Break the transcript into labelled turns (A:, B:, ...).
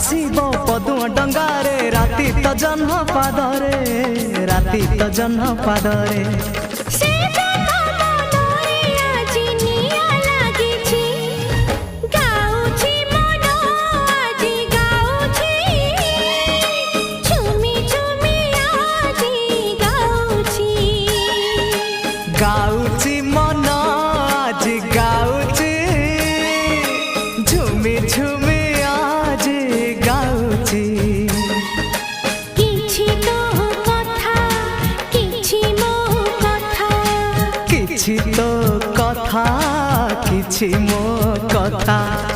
A: आसीबो पदुआ डंगारे राती तो जन्म पादरे राती तो जन्म पादरे गाउची मन आज गाउची झुमी झुमी आज गाउची
B: किछि तो कथा किछि मो कथा
A: किछि तो कथा किछि मो कथा।